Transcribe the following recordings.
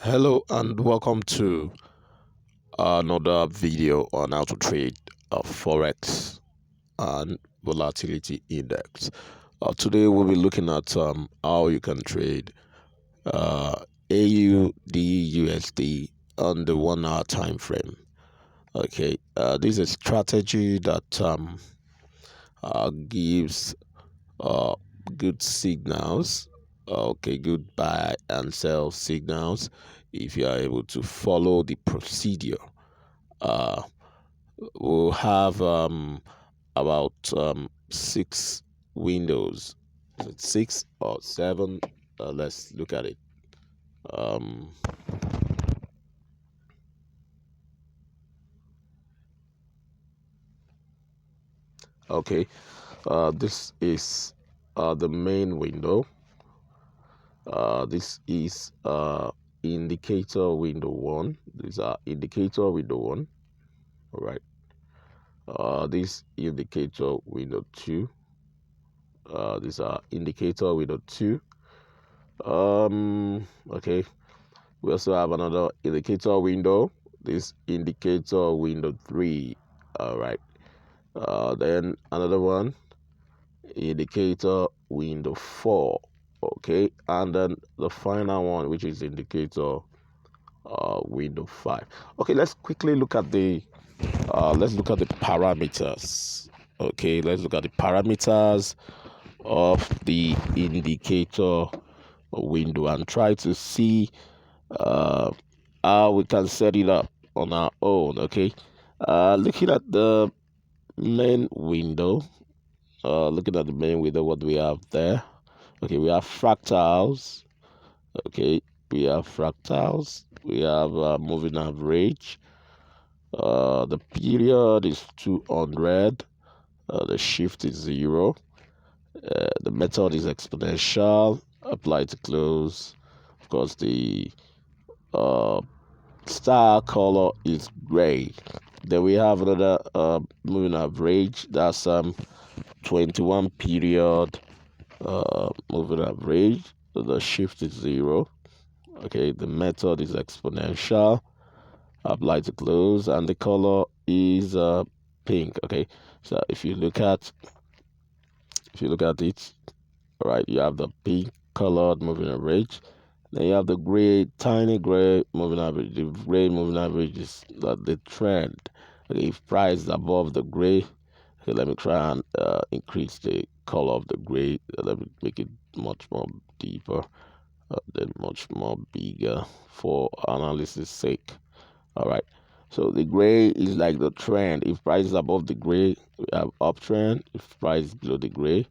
Hello and welcome to another video on how to trade Forex and volatility index. Today we'll be looking at how you can trade AUD on the 1 hour time frame. Okay, this is a strategy that gives uh, good signals, okay, good buy and sell signals if you are able to follow the procedure. uh, we'll have about 6 windows. Is it 6 or 7? Let's look at it. um, okay, this is the main window. This is indicator window 1. These are indicator window 1. All right. This indicator window 2. These are indicator window 2. Okay, we also have another indicator window. This indicator window 3. All right. Then another one, indicator window 4. Okay, and then the final one, which is indicator window 5. Okay, let's quickly look at the parameters. Okay, let's look at the parameters of the indicator window and try to see uh, how we can set it up on our own. Okay, looking at the main window, what do we have there? Okay, we have fractals. Okay, we have fractals. We have moving average. The period is 200. The shift is 0. The method is exponential. Apply to close. Of course, the uh, star color is gray. Then we have another moving average. That's 21 period moving average. The shift is 0. Okay, the method is exponential. Apply to close, and the color is pink. Okay, so if you look at it, all right, you have the pink colored moving average. Then you have the gray, tiny gray moving average. The gray moving average is the trend. Okay, if price is above the gray, okay, let me try and increase the color of the gray. Let me make it much more deeper, then much more bigger for analysis sake. All right. So the gray is like the trend. If price is above the gray, we have uptrend. If price is below the gray,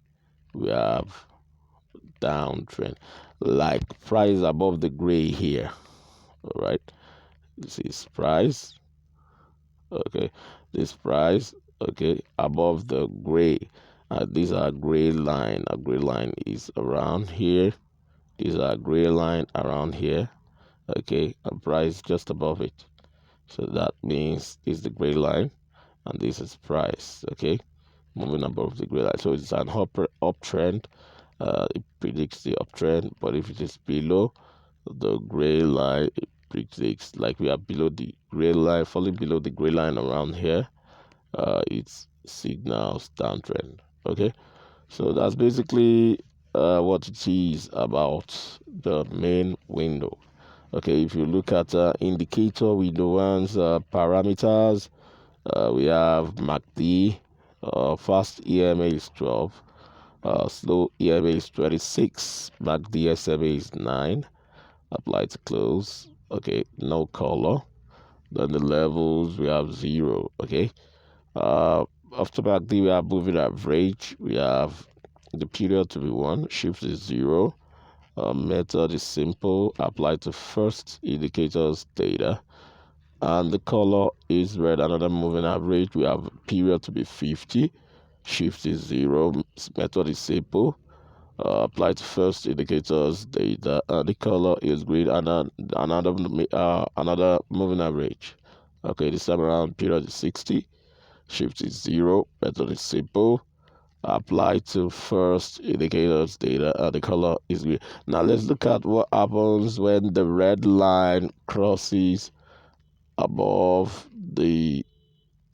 we have downtrend. Like price above the gray here. All right. This is price. Okay. This price. Okay. Above the gray. These are gray line. A gray line is around here. These are gray line around here. Okay. A price just above it. So that means this is the gray line and this is price. Okay, moving above the gray line. So it's an uptrend. It predicts the uptrend, but if it is below the gray line, it predicts, like we are below the gray line, falling below the gray line around here, it signals downtrend. Okay, so that's basically what it is about the main window. Okay, if you look at indicator window one's parameters, we have MACD. Fast EMA is 12. Slow EMA is 26. MACD SMA is 9. Apply to close. Okay, no color. Then the levels, we have 0. Okay. After MACD, we have moving average. We have the period to be 1. Shift is 0. Method is simple. Apply to first indicators data. And the color is red. Another moving average, we have period to be 50. Shift is 0. Method is simple. Apply to first indicators data. The color is green. And another moving average. Okay, this time around period is 60. Shift is 0. Method is simple. apply to first indicators data, and the color is green. Now let's look at what happens when the red line crosses above the,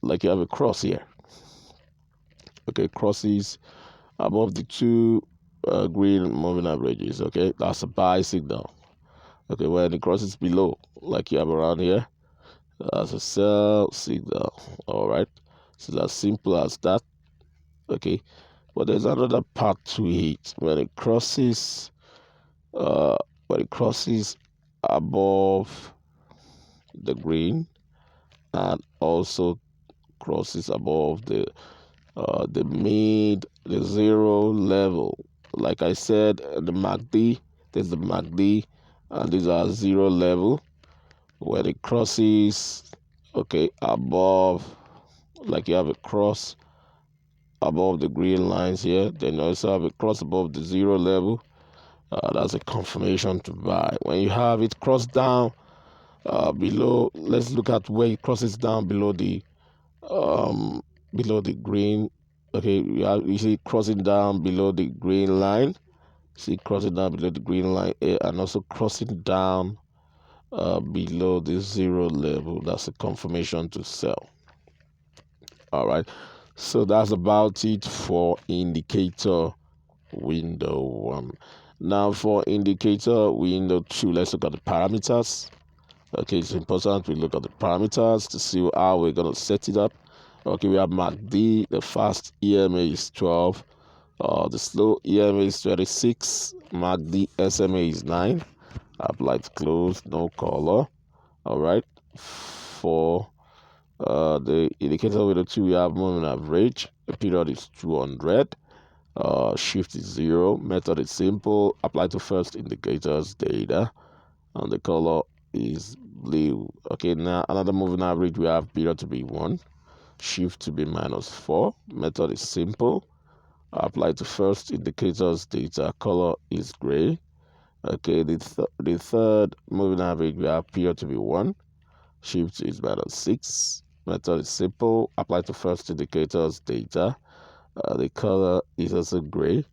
like you have a cross here. Okay, crosses above the two green moving averages. Okay, that's a buy signal. Okay, when it crosses below, like you have around here, that's a sell signal. All right, so that's simple as that. Okay, but there's another part to it. When it crosses above the green and also crosses above the zero level. Like I said, the MACD, there's the MACD, and these are zero level. When it crosses, okay, above, like you have a cross above the green lines here, then you also have a cross above the zero level. That's a confirmation to buy. When you have it cross down below, let's look at where it crosses down um, below the green. Okay, you see it crossing down below the green line. See crossing down below the green line and also crossing down below the zero level. That's a confirmation to sell. All right, so that's about it for indicator window 1. Now for indicator window 2, let's look at the parameters. Okay, it's important we look at the parameters to see how we're going to set it up. Okay, we have MACD, the fast EMA is 12, the slow EMA is 26, MACD SMA is 9, apply to close, no color. All right, for the indicator window 2, we have moving average, the period is 200, shift is 0, method is simple, apply to first indicators data, and the color is blue. Okay, now another moving average, we have period to be 1, shift to be -4, method is simple, apply to first indicators data, color is gray. Okay, the third moving average, we have period to be 1, shift is -6, method is simple, apply to first indicators data, the color is also gray.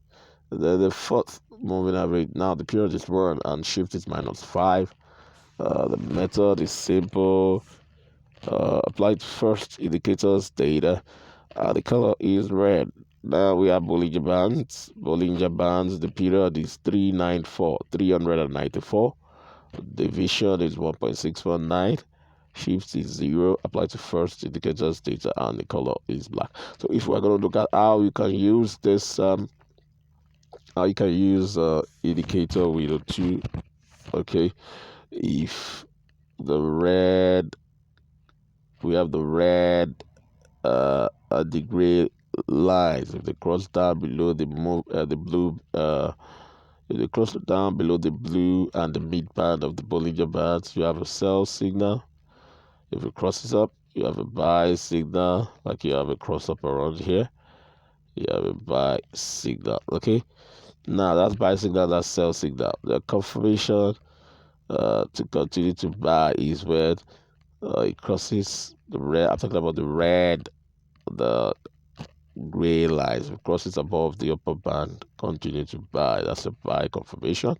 Then the fourth moving average, now the period is 1 and shift is -5. The method is simple. Apply to first indicators data. The color is red. Now we have Bollinger Bands. Bollinger Bands, the period is 394. Division is 1.619. Shift is 0. Apply to first indicators data, and the color is black. So if we're going to look at how you can use this, how you can use indicator window 2, okay, if the red, we have the red the gray lines. If they cross down below the blue, if they cross down below the blue and the midband of the Bollinger Bands, you have a sell signal. If it crosses up, you have a buy signal. Like you have a cross up around here, you have a buy signal. Okay, now that's buy signal, that's sell signal. The confirmation to continue to buy is when it crosses the red. I'm talking about the red, the gray lines. If it crosses above the upper band, continue to buy. That's a buy confirmation.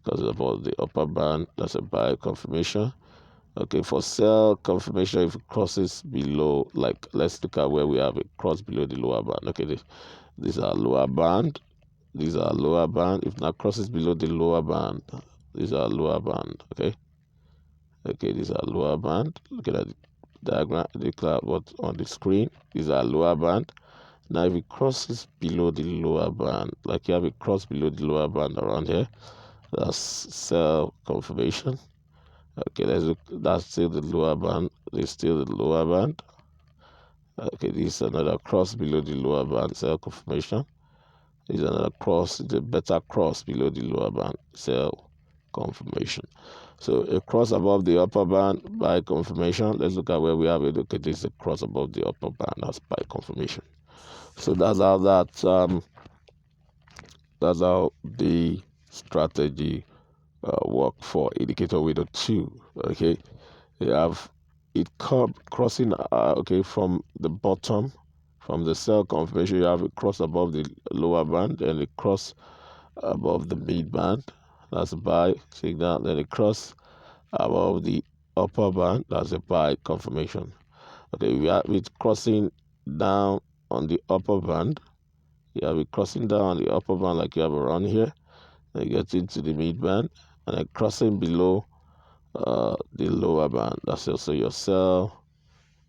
Because it's above the upper band, that's a buy confirmation. Okay, for sell confirmation, if it crosses below, like let's look at where we have it cross below the lower band. Okay, these are lower band. These are lower band. If now crosses below the lower band, these are lower band. Okay, these are lower band. Look at the diagram, the cloud what on the screen. These are lower band. Now if it crosses below the lower band, like you have it cross below the lower band around here, that's sell confirmation. Okay, let's look, that's still the lower band. There's still the lower band. Okay, this is another cross below the lower band, sell confirmation. This is another cross, the better cross below the lower band, sell confirmation. So a cross above the upper band, buy confirmation. Let's look at where we have it. Okay, this is a cross above the upper band, that's buy confirmation. So that's how that's how the strategy work for indicator window 2. Okay, you have it crossing okay from the bottom From the sell confirmation, you have a cross above the lower band, then a cross above the mid band. That's a buy signal. Then a cross above the upper band. That's a buy confirmation. Okay, we have it crossing down on the upper band. You have it crossing down on the upper band like you have around here. Then get into the mid band and then crossing below the lower band. That's also your sell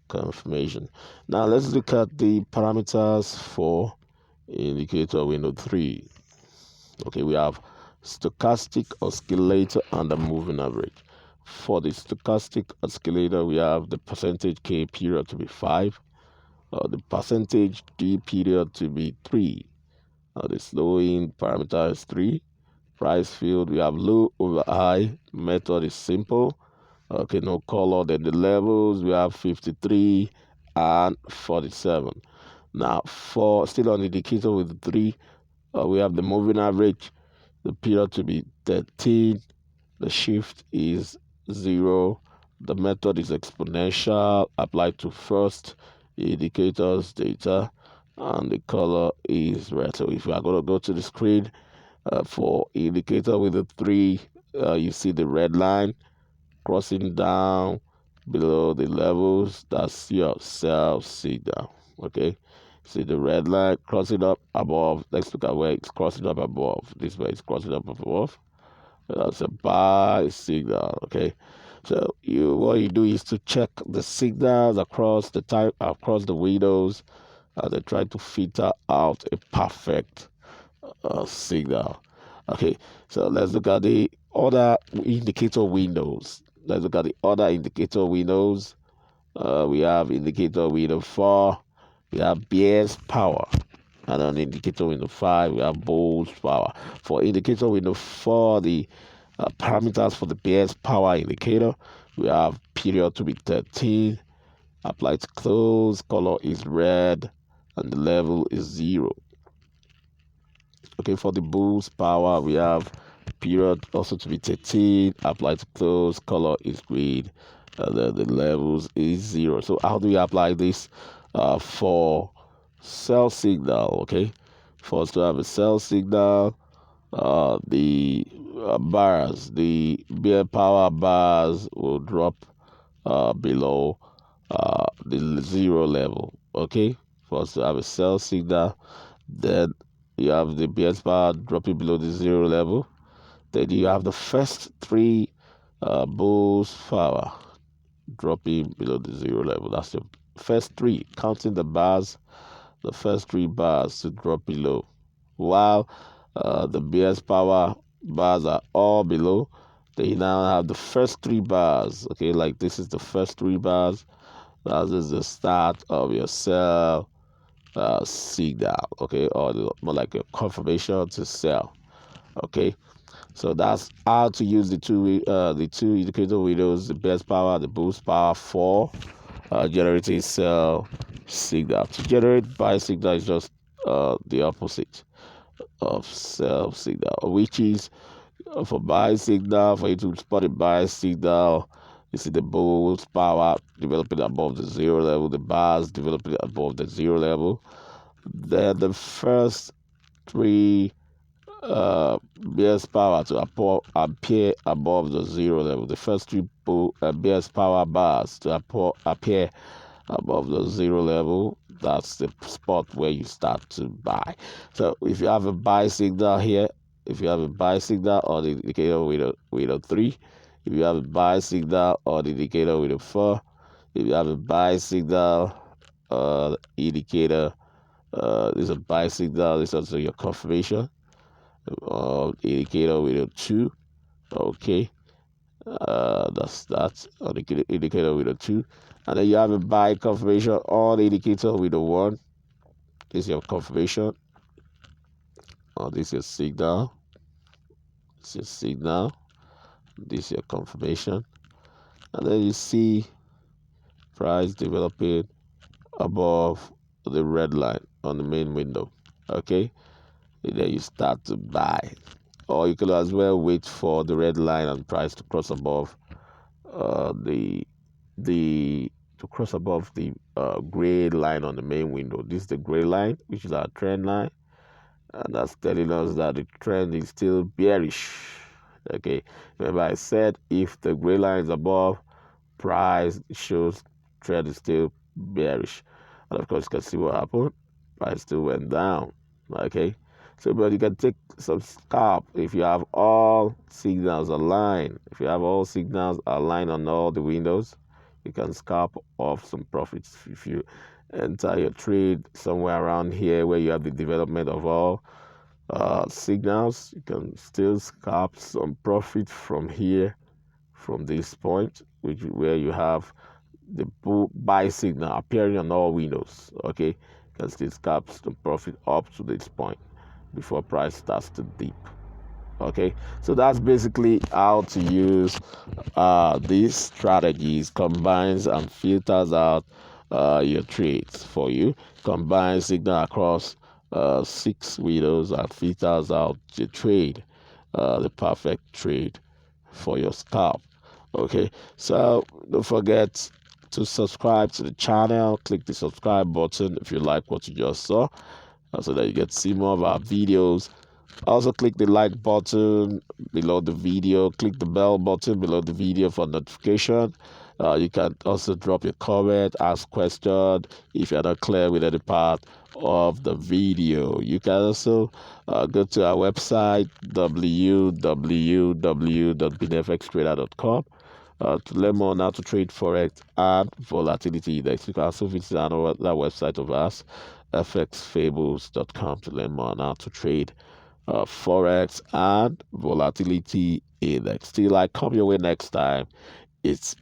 confirmation. Now let's look at the parameters for indicator window 3. Okay, we have stochastic oscillator and the moving average. For the stochastic oscillator, we have the percentage K period to be 5, the percentage D period to be 3, the slowing parameter is 3. Price field, we have low over high. Method is simple. Okay, no color. Then the levels, we have 53 and 47. Now, for still on indicator with 3, we have the moving average, the period to be 13, the shift is 0, the method is exponential, applied to first indicators data, and the color is red. So if you are going to go to the screen for indicator with the 3, you see the red line crossing down below the levels. That's your sell signal. Okay, see the red line crossing up above. Let's look at where it's crossing up above. This way it's crossing up above. That's a buy signal. Okay, so what you do is to check the signals across the time across the windows, and then try to filter out a perfect signal. Okay, so let's look at the other indicator windows. Let's look at the other indicator windows. We have indicator window 4, we have BS power. And on indicator window 5, we have bulls power. For indicator window 4, the parameters for the BS power indicator, we have period to be 13, applied to close, color is red, and the level is 0. Okay, for the bulls power, we have period also to be 13, apply to close, color is green, and then the levels is 0. So how do we apply this for sell signal? Okay, for us to have a sell signal, the bars, the bear power bars will drop below the 0 level. Okay, for us to have a sell signal, then you have the BS bar dropping below the 0 level. Then you have the first 3 bulls power dropping below the 0 level. That's the first 3, counting the bars, the first 3 bars to drop below. While the BS power bars are all below, they now have the first 3 bars. Okay, like this is the first 3 bars. That is the start of your sell signal. Okay, or more like a confirmation to sell. Okay, so that's how to use the two indicator windows, the best power, the boost power for generating sell signal. To generate buy signal is just the opposite of sell signal, which is for buy signal, for you to spot a buy signal. You see the bulls power developing above the 0 level, the bars developing above the 0 level. Then the first 3 BS power to appear above the 0 level. The first 3 BS power bars to appear above the 0 level. That's the spot where you start to buy. So if you have a buy signal here, if you have a buy signal on the indicator with a 3, if you have a buy signal on the indicator with a 4, if you have a buy signal indicator, this is a buy signal, this is also your confirmation indicator with a 2. Okay, that's that on the indicator with a 2. And then you have a buy confirmation on the indicator with a 1. This is your confirmation. This is your signal. This is your signal. This is your confirmation. And then you see price developing above the red line on the main window. Okay, and then you start to buy. Or you could as well wait for the red line and price to cross above the to cross above the gray line on the main window. This is the gray line, which is our trend line, and that's telling us that the trend is still bearish. Okay, remember I said if the gray line is above, price shows trend is still bearish, and of course you can see what happened. Price still went down. Okay, so but you can take some scalp if you have all signals aligned. If you have all signals aligned on all the windows, you can scalp off some profits. If you enter your trade somewhere around here where you have the development of all signals, you can still scalp some profit from here, from this point, which where you have the buy signal appearing on all windows. Okay, you can still scalp some profit up to this point before price starts to dip. Okay, so that's basically how to use these strategies, combines and filters out your trades for you. Combine signal across 6 windows and filters out the trade, the perfect trade for your scalp. Okay, so don't forget to subscribe to the channel. Click the subscribe button if you like what you just saw, so that you get to see more of our videos. Also, click the like button below the video. Click the bell button below the video for notification. You can also drop your comment, ask question if you're not clear with any part of the video. You can also go to our website www.binfxtrader.com to learn more on how to trade Forex and volatility index. You can also visit our website of ours, fxfables.com, to learn more on how to trade Forex and volatility index. Till I come your way next time, it's